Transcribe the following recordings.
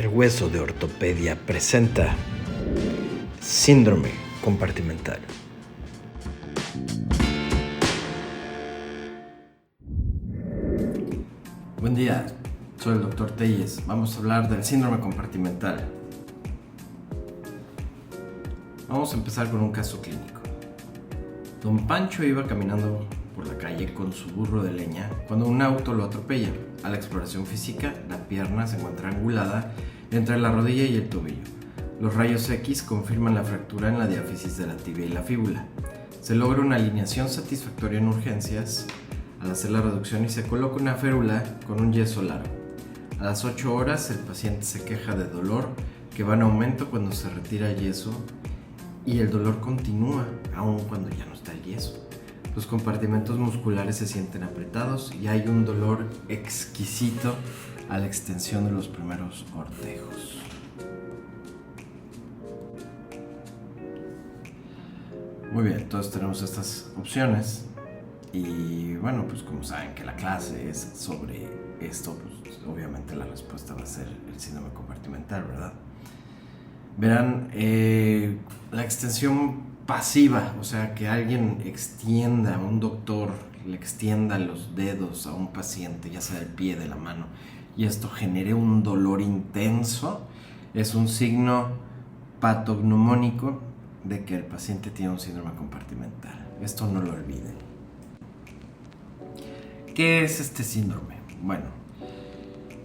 El hueso de ortopedia presenta síndrome compartimental. Buen día, soy el Dr. Telles. Vamos a hablar del síndrome compartimental. Vamos a empezar con un caso clínico. Don Pancho iba caminando por la calle con su burro de leña cuando un auto lo atropella. A la exploración física, la pierna se encuentra angulada entre la rodilla y el tobillo. Los rayos X confirman la fractura en la diáfisis de la tibia y la fíbula. Se logra una alineación satisfactoria en urgencias al hacer la reducción y se coloca una férula con un yeso largo. A las 8 horas el paciente se queja de dolor que va en aumento cuando se retira el yeso y el dolor continúa aun cuando ya no está el yeso. Los compartimentos musculares se sienten apretados y hay un dolor exquisito a la extensión de los primeros cortejos. Muy bien, entonces tenemos estas opciones y bueno, pues como saben que la clase es sobre esto, pues obviamente la respuesta va a ser el síndrome compartimental, ¿verdad? Verán, la extensión pasiva, o sea, que alguien extienda, un doctor le extienda los dedos a un paciente, ya sea del pie, de la mano, y esto genere un dolor intenso, es un signo patognomónico de que el paciente tiene un síndrome compartimental. Esto no lo olviden. ¿Qué es este síndrome? Bueno,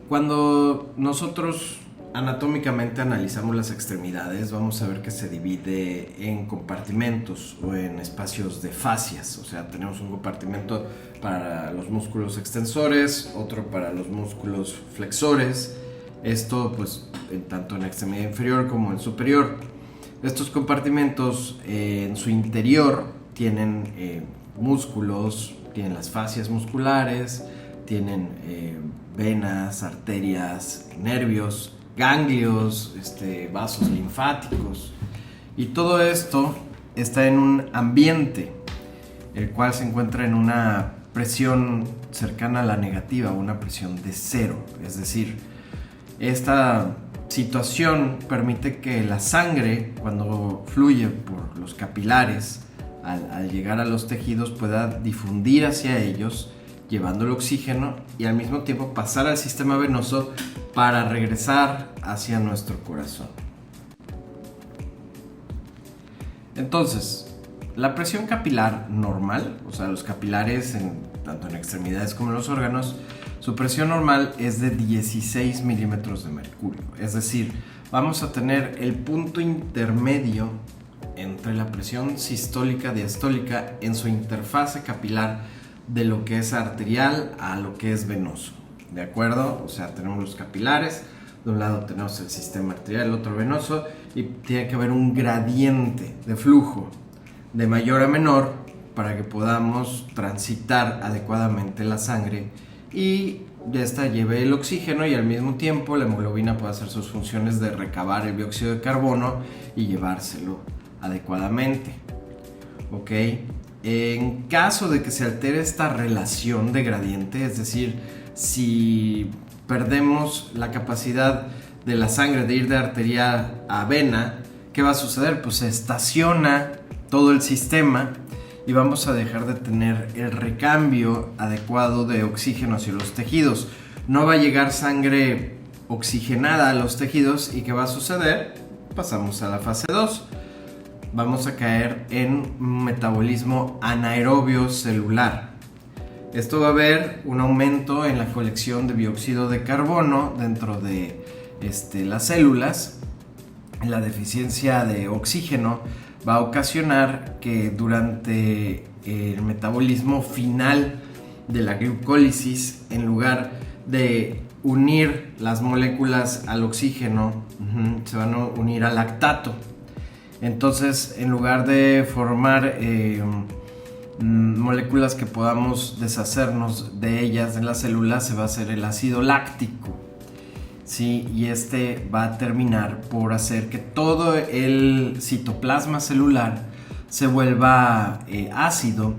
cuando nosotros anatómicamente analizamos las extremidades, vamos a ver que se divide en compartimentos o en espacios de fascias. O sea, tenemos un compartimento para los músculos extensores, otro para los músculos flexores. Esto pues tanto en la extremidad inferior como en superior. Estos compartimentos en su interior tienen músculos, tienen las fascias musculares, tienen venas, arterias, nervios, ganglios, vasos linfáticos, y todo esto está en un ambiente el cual se encuentra en una presión cercana a la negativa, una presión de 0, es decir, esta situación permite que la sangre, cuando fluye por los capilares al llegar a los tejidos, pueda difundir hacia ellos llevando el oxígeno y al mismo tiempo pasar al sistema venoso para regresar hacia nuestro corazón. Entonces, la presión capilar normal, o sea, los capilares tanto en extremidades como en los órganos, su presión normal es de 16 milímetros de mercurio. Es decir, vamos a tener el punto intermedio entre la presión sistólica y diastólica en su interfase capilar de lo que es arterial a lo que es venoso. ¿De acuerdo? O sea, tenemos los capilares, de un lado tenemos el sistema arterial, el otro venoso, y tiene que haber un gradiente de flujo de mayor a menor para que podamos transitar adecuadamente la sangre y esta lleve el oxígeno y al mismo tiempo la hemoglobina puede hacer sus funciones de recabar el dióxido de carbono y llevárselo adecuadamente. ¿Ok? En caso de que se altere esta relación de gradiente, es decir, si perdemos la capacidad de la sangre de ir de arteria a vena, ¿qué va a suceder? Pues se estaciona todo el sistema y vamos a dejar de tener el recambio adecuado de oxígeno hacia los tejidos. No va a llegar sangre oxigenada a los tejidos y ¿qué va a suceder? Pasamos a la fase 2. Vamos a caer en un metabolismo anaerobio celular. Esto va a haber un aumento en la colección de dióxido de carbono dentro de las células. La deficiencia de oxígeno va a ocasionar que durante el metabolismo final de la glucólisis, en lugar de unir las moléculas al oxígeno, se van a unir al lactato. Entonces, en lugar de formar moléculas que podamos deshacernos de ellas en las células, se va a hacer el ácido láctico, ¿sí? Y va a terminar por hacer que todo el citoplasma celular se vuelva ácido,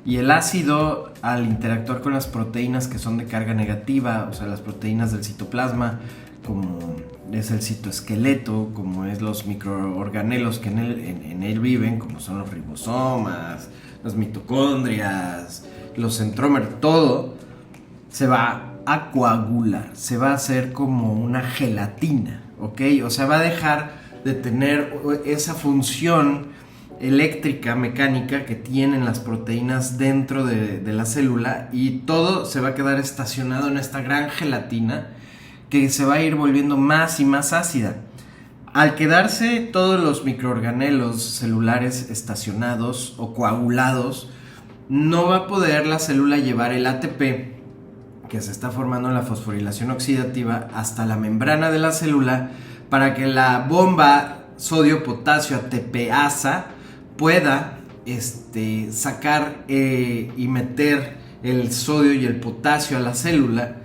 y el ácido, al interactuar con las proteínas que son de carga negativa, o sea, las proteínas del citoplasma como es el citoesqueleto, como es los microorganelos que en él viven, como son los ribosomas, las mitocondrias, los centrómeros, todo se va a coagular, se va a hacer como una gelatina, ¿ok? O sea, va a dejar de tener esa función eléctrica, mecánica que tienen las proteínas dentro de la célula, y todo se va a quedar estacionado en esta gran gelatina que se va a ir volviendo más y más ácida. Al quedarse todos los microorganelos celulares estacionados o coagulados, no va a poder la célula llevar el ATP que se está formando en la fosforilación oxidativa hasta la membrana de la célula para que la bomba sodio-potasio ATPasa pueda sacar y meter el sodio y el potasio a la célula,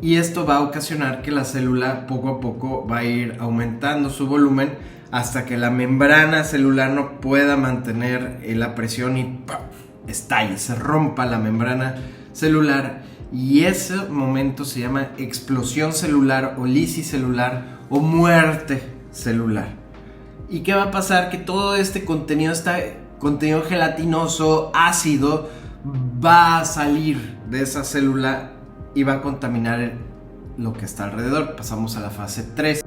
y esto va a ocasionar que la célula poco a poco va a ir aumentando su volumen hasta que la membrana celular no pueda mantener la presión y ¡pum!, estalle, se rompa la membrana celular, y ese momento se llama explosión celular o lisis celular o muerte celular. ¿Y qué va a pasar? Que todo este contenido gelatinoso, ácido, va a salir de esa célula y va a contaminar lo que está alrededor. Pasamos a la fase 3.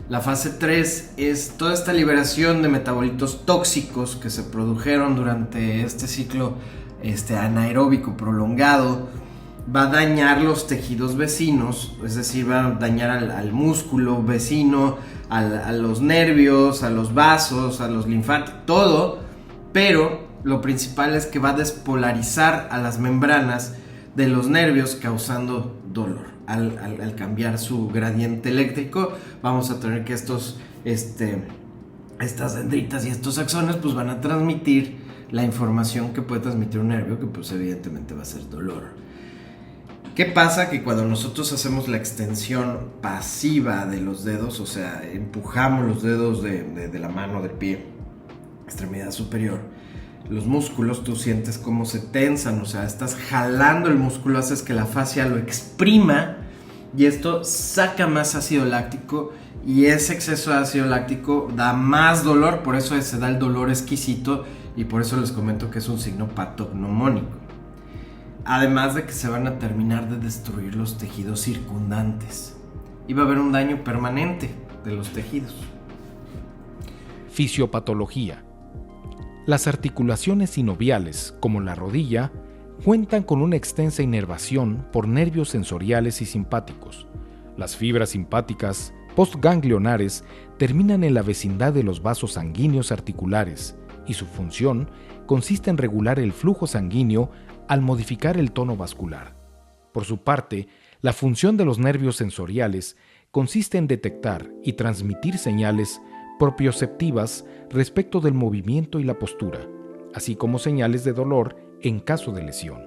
La fase 3 es toda esta liberación de metabolitos tóxicos que se produjeron durante este ciclo anaeróbico prolongado. Va a dañar los tejidos vecinos, es decir, va a dañar al músculo vecino, a los nervios, a los vasos, a los linfáticos, todo, pero lo principal es que va a despolarizar a las membranas de los nervios, causando dolor. Al cambiar su gradiente eléctrico, vamos a tener que estas dendritas y estos axones pues van a transmitir la información que puede transmitir un nervio, que pues evidentemente va a ser dolor. ¿Qué pasa? Que cuando nosotros hacemos la extensión pasiva de los dedos, o sea, empujamos los dedos de la mano, del pie, extremidad superior, los músculos, tú sientes cómo se tensan, o sea, estás jalando el músculo, haces que la fascia lo exprima, y esto saca más ácido láctico, y ese exceso de ácido láctico da más dolor, por eso se da el dolor exquisito, y por eso les comento que es un signo patognomónico. Además de que se van a terminar de destruir los tejidos circundantes y va a haber un daño permanente de los tejidos. Fisiopatología. Las articulaciones sinoviales, como la rodilla, cuentan con una extensa inervación por nervios sensoriales y simpáticos. Las fibras simpáticas postganglionares terminan en la vecindad de los vasos sanguíneos articulares, y su función consiste en regular el flujo sanguíneo al modificar el tono vascular. Por su parte, la función de los nervios sensoriales consiste en detectar y transmitir señales propioceptivas respecto del movimiento y la postura, así como señales de dolor en caso de lesión.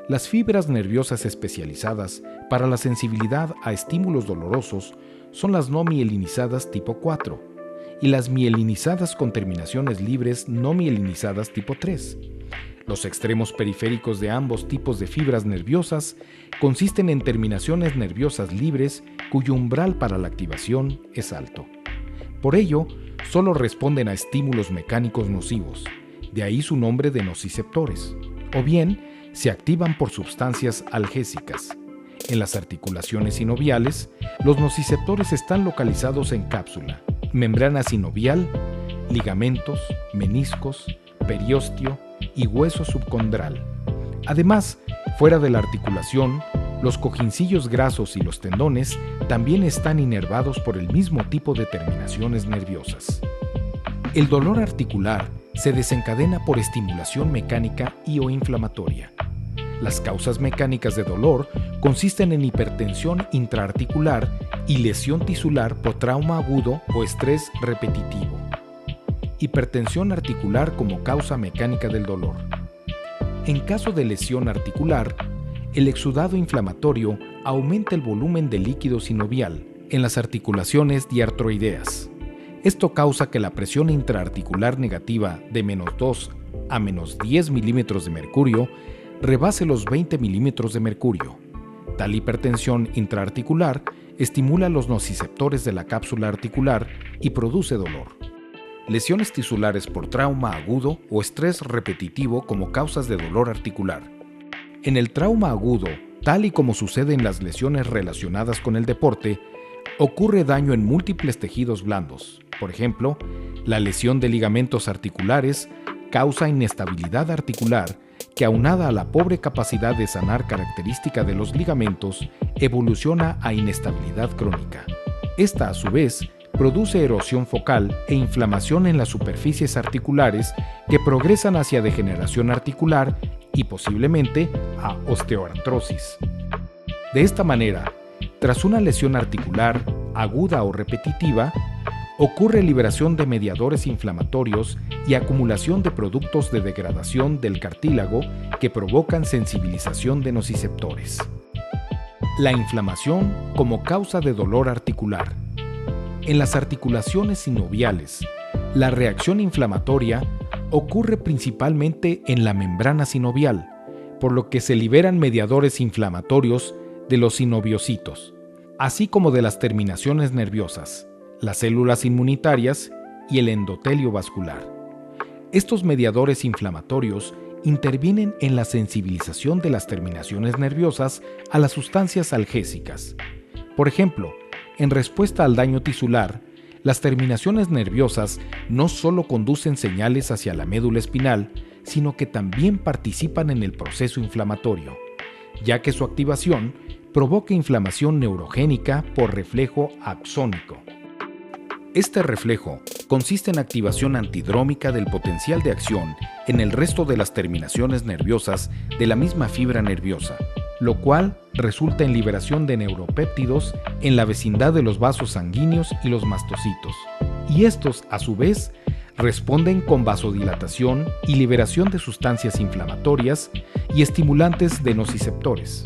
Las fibras nerviosas especializadas para la sensibilidad a estímulos dolorosos son las no mielinizadas tipo 4 y las mielinizadas con terminaciones libres no mielinizadas tipo 3. Los extremos periféricos de ambos tipos de fibras nerviosas consisten en terminaciones nerviosas libres cuyo umbral para la activación es alto. Por ello, solo responden a estímulos mecánicos nocivos, de ahí su nombre de nociceptores, o bien se activan por sustancias algésicas. En las articulaciones sinoviales, los nociceptores están localizados en cápsula, membrana sinovial, ligamentos, meniscos, periósteo y hueso subcondral. Además, fuera de la articulación, los cojincillos grasos y los tendones también están inervados por el mismo tipo de terminaciones nerviosas. El dolor articular se desencadena por estimulación mecánica y o inflamatoria. Las causas mecánicas de dolor consisten en hipertensión intraarticular y lesión tisular por trauma agudo o estrés repetitivo. Hipertensión articular como causa mecánica del dolor. En caso de lesión articular, el exudado inflamatorio aumenta el volumen de líquido sinovial en las articulaciones diartroideas. Esto causa que la presión intraarticular negativa de -2 a -10 milímetros de mercurio rebase los 20 milímetros de mercurio. Tal hipertensión intraarticular estimula los nociceptores de la cápsula articular y produce dolor. Lesiones tisulares por trauma agudo o estrés repetitivo como causas de dolor articular. En el trauma agudo, tal y como sucede en las lesiones relacionadas con el deporte, ocurre daño en múltiples tejidos blandos. Por ejemplo, la lesión de ligamentos articulares causa inestabilidad articular que, aunada a la pobre capacidad de sanar característica de los ligamentos, evoluciona a inestabilidad crónica. Esta, a su vez, produce erosión focal e inflamación en las superficies articulares que progresan hacia degeneración articular y posiblemente a osteoartrosis. De esta manera, tras una lesión articular aguda o repetitiva, ocurre liberación de mediadores inflamatorios y acumulación de productos de degradación del cartílago que provocan sensibilización de nociceptores. La inflamación como causa de dolor articular. En las articulaciones sinoviales, la reacción inflamatoria ocurre principalmente en la membrana sinovial, por lo que se liberan mediadores inflamatorios de los sinoviocitos, así como de las terminaciones nerviosas, las células inmunitarias y el endotelio vascular. Estos mediadores inflamatorios intervienen en la sensibilización de las terminaciones nerviosas a las sustancias analgésicas. Por ejemplo, en respuesta al daño tisular, las terminaciones nerviosas no solo conducen señales hacia la médula espinal, sino que también participan en el proceso inflamatorio, ya que su activación provoca inflamación neurogénica por reflejo axónico. Este reflejo consiste en activación antidrómica del potencial de acción en el resto de las terminaciones nerviosas de la misma fibra nerviosa, lo cual resulta en liberación de neuropéptidos en la vecindad de los vasos sanguíneos y los mastocitos, y estos, a su vez, responden con vasodilatación y liberación de sustancias inflamatorias y estimulantes de nociceptores.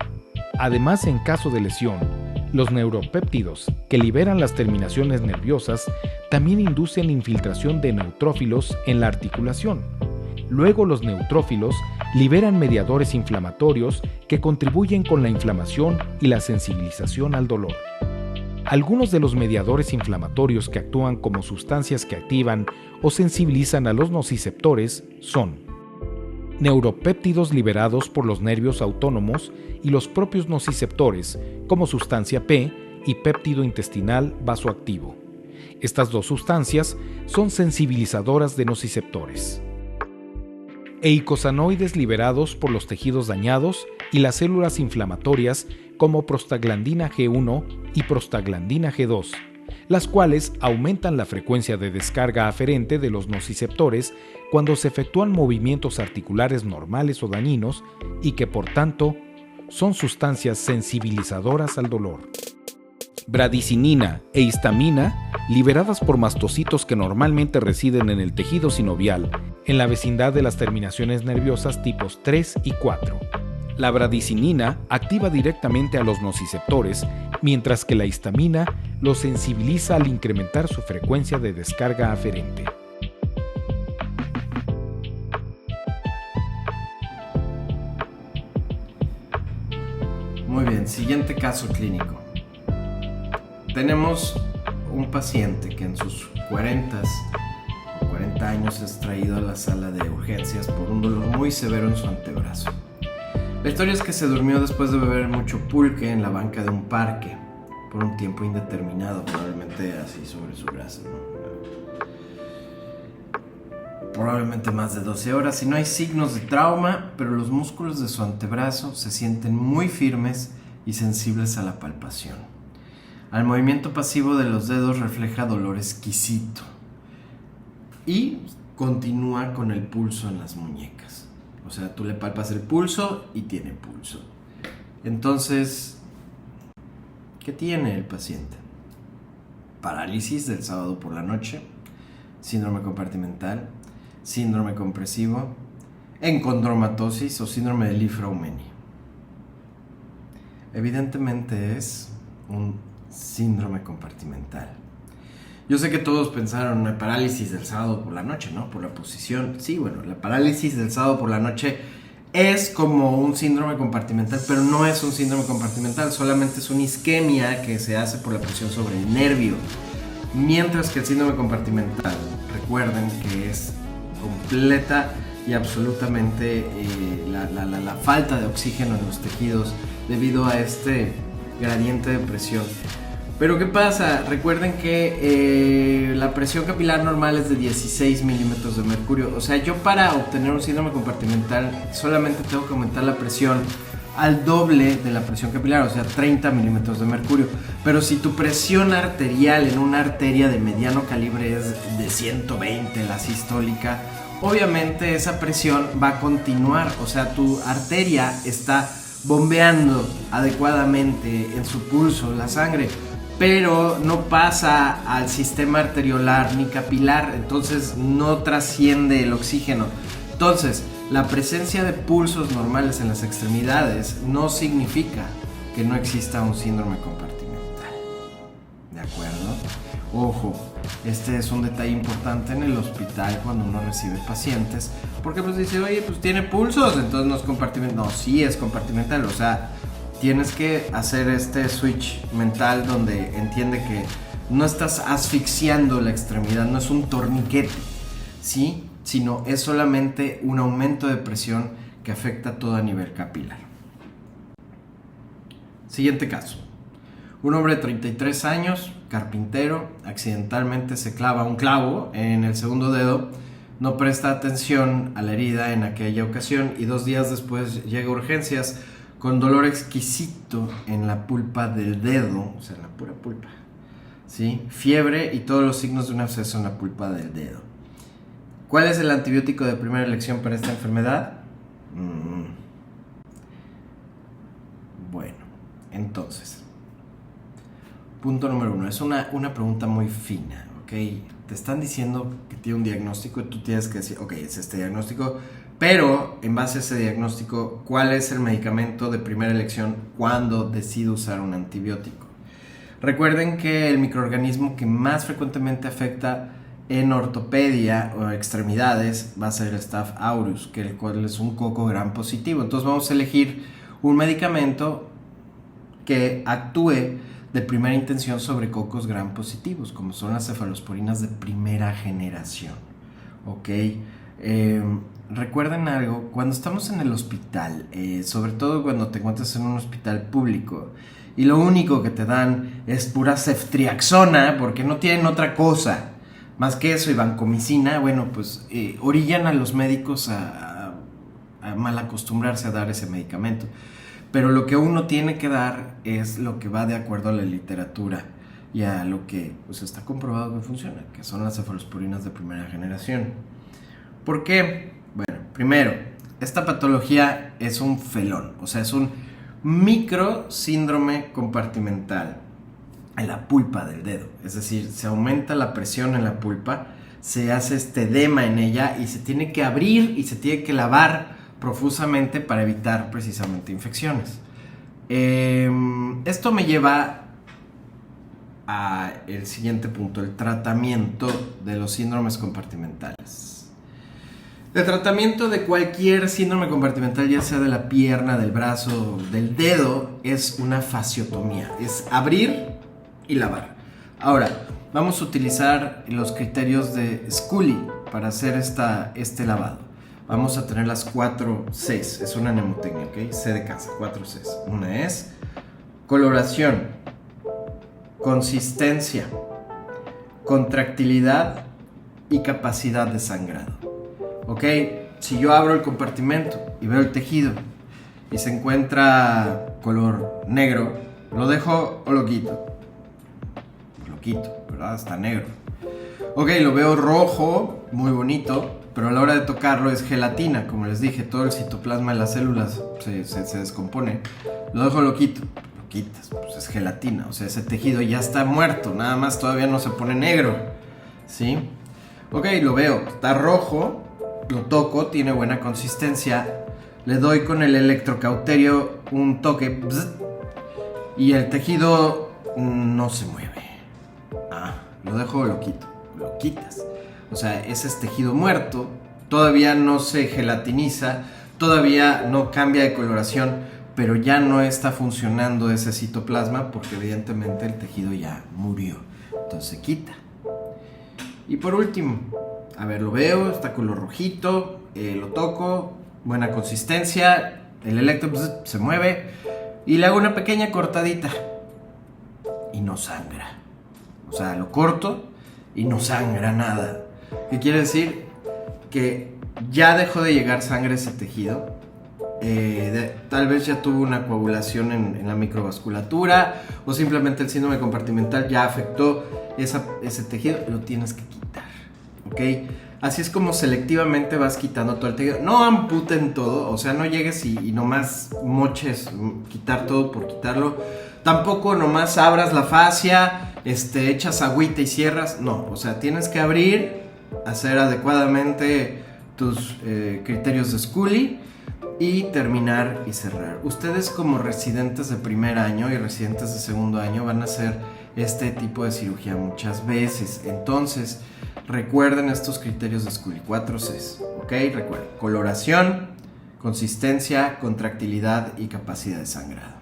Además, en caso de lesión, los neuropéptidos que liberan las terminaciones nerviosas también inducen infiltración de neutrófilos en la articulación. Luego, los neutrófilos liberan mediadores inflamatorios que contribuyen con la inflamación y la sensibilización al dolor. Algunos de los mediadores inflamatorios que actúan como sustancias que activan o sensibilizan a los nociceptores son neuropéptidos liberados por los nervios autónomos y los propios nociceptores, como sustancia P y péptido intestinal vasoactivo. Estas dos sustancias son sensibilizadoras de nociceptores. Eicosanoides liberados por los tejidos dañados y las células inflamatorias como prostaglandina G1 y prostaglandina G2, las cuales aumentan la frecuencia de descarga aferente de los nociceptores cuando se efectúan movimientos articulares normales o dañinos y que, por tanto, son sustancias sensibilizadoras al dolor. Bradicinina e histamina liberadas por mastocitos que normalmente residen en el tejido sinovial, en la vecindad de las terminaciones nerviosas tipos 3 y 4. La bradicinina activa directamente a los nociceptores, mientras que la histamina los sensibiliza al incrementar su frecuencia de descarga aferente. Muy bien, siguiente caso clínico. Tenemos un paciente que en sus 40 años es traído a la sala de urgencias por un dolor muy severo en su antebrazo. La historia es que se durmió después de beber mucho pulque en la banca de un parque por un tiempo indeterminado, probablemente así sobre su brazo, ¿no? Probablemente más de 12 horas y no hay signos de trauma, pero los músculos de su antebrazo se sienten muy firmes y sensibles a la palpación. Al movimiento pasivo de los dedos refleja dolor exquisito y continúa con el pulso en las muñecas. O sea, tú le palpas el pulso y tiene pulso. Entonces, ¿qué tiene el paciente? Parálisis del sábado por la noche, síndrome compartimental, síndrome compresivo, encondromatosis o síndrome de Li-Fraumeni. Evidentemente es un síndrome compartimental. Yo sé que todos pensaron en parálisis del sábado por la noche, ¿no? Por la posición. Sí, bueno, la parálisis del sábado por la noche es como un síndrome compartimental, pero no es un síndrome compartimental, solamente es una isquemia que se hace por la presión sobre el nervio. Mientras que el síndrome compartimental, recuerden que es completa y absolutamente la falta de oxígeno en los tejidos debido a este gradiente de presión. Pero ¿qué pasa? Recuerden que la presión capilar normal es de 16 milímetros de mercurio. O sea, yo para obtener un síndrome compartimental solamente tengo que aumentar la presión al doble de la presión capilar, o sea, 30 milímetros de mercurio. Pero si tu presión arterial en una arteria de mediano calibre es de 120, la sistólica, obviamente esa presión va a continuar. O sea, tu arteria está bombeando adecuadamente en su pulso la sangre, pero no pasa al sistema arteriolar ni capilar, entonces no trasciende el oxígeno. Entonces, la presencia de pulsos normales en las extremidades no significa que no exista un síndrome compartimental. ¿De acuerdo? Ojo, este es un detalle importante en el hospital cuando uno recibe pacientes, porque pues dice, oye, pues tiene pulsos, entonces no es compartimental. No, sí es compartimental, o sea, tienes que hacer este switch mental donde entiende que no estás asfixiando la extremidad, no es un torniquete, ¿sí? Sino es solamente un aumento de presión que afecta todo a nivel capilar. Siguiente caso. Un hombre de 33 años, carpintero, accidentalmente se clava un clavo en el segundo dedo, no presta atención a la herida en aquella ocasión y 2 días después llega a urgencias con dolor exquisito en la pulpa del dedo, o sea, en la pura pulpa, ¿sí? Fiebre y todos los signos de un absceso en la pulpa del dedo. ¿Cuál es el antibiótico de primera elección para esta enfermedad? Bueno, entonces, punto número 1, es una pregunta muy fina, ¿ok? Te están diciendo que tiene un diagnóstico y tú tienes que decir, ok, es este diagnóstico, pero en base a ese diagnóstico, ¿cuál es el medicamento de primera elección cuando decido usar un antibiótico? Recuerden que el microorganismo que más frecuentemente afecta en ortopedia o extremidades va a ser el Staph aureus, que el cual es un coco gram positivo. Entonces vamos a elegir un medicamento que actúe de primera intención sobre cocos gram positivos, como son las cefalosporinas de primera generación. ¿Ok? Recuerden algo, cuando estamos en el hospital, sobre todo cuando te encuentras en un hospital público y lo único que te dan es pura ceftriaxona porque no tienen otra cosa más que eso y vancomicina, bueno, pues orillan a los médicos a mal acostumbrarse a dar ese medicamento. Pero lo que uno tiene que dar es lo que va de acuerdo a la literatura y a lo que pues, está comprobado que funciona, que son las cefalosporinas de primera generación. ¿Por qué? Bueno, primero, esta patología es un felón, o sea, es un micro síndrome compartimental en la pulpa del dedo. Es decir, se aumenta la presión en la pulpa, se hace este edema en ella y se tiene que abrir y se tiene que lavar profusamente para evitar precisamente infecciones. Esto me lleva a el siguiente punto, el tratamiento de los síndromes compartimentales. El tratamiento de cualquier síndrome compartimental, ya sea de la pierna, del brazo, del dedo, es una fasciotomía, es abrir y lavar. Ahora, vamos a utilizar los criterios de Scully para hacer este lavado. Vamos a tener las 4 Cs, es una mnemotecnia, ¿ok? C de casa, 4 Cs. Una es coloración, consistencia, contractilidad y capacidad de sangrado. ¿Ok? Si yo abro el compartimento y veo el tejido y se encuentra color negro, ¿lo dejo o lo quito? Lo quito, ¿verdad? Está negro. Ok, lo veo rojo, muy bonito, pero a la hora de tocarlo es gelatina, como les dije, todo el citoplasma de las células se descompone. Lo dejo, lo quito. Lo quitas, pues es gelatina, o sea, ese tejido ya está muerto, nada más todavía no se pone negro, ¿sí? Ok, lo veo, está rojo, lo toco, tiene buena consistencia, le doy con el electrocauterio un toque y el tejido no se mueve. Lo dejo o lo quito. Lo quitas. O sea, ese es tejido muerto, todavía no se gelatiniza, todavía no cambia de coloración, pero ya no está funcionando ese citoplasma porque evidentemente el tejido ya murió. Entonces se quita. Y por último, a ver, lo veo, está color rojito, lo toco, buena consistencia, el electro se mueve y le hago una pequeña cortadita y no sangra. O sea, lo corto y no sangra nada. ¿Qué quiere decir? Que ya dejó de llegar sangre a ese tejido. Tal vez ya tuvo una coagulación en la microvasculatura o simplemente el síndrome compartimental ya afectó ese tejido. Lo tienes que quitar, ¿ok? Así es como selectivamente vas quitando todo el tejido. No amputen todo, o sea, no llegues y nomás moches, quitar todo por quitarlo. Tampoco nomás abras la fascia, echas agüita y cierras. No, o sea, tienes que abrir, hacer adecuadamente tus criterios de Scully y terminar y cerrar. Ustedes como residentes de primer año y residentes de segundo año van a hacer este tipo de cirugía muchas veces. Entonces, recuerden estos criterios de Scully, 4 Cs, ¿ok? Recuerden, coloración, consistencia, contractilidad y capacidad de sangrado.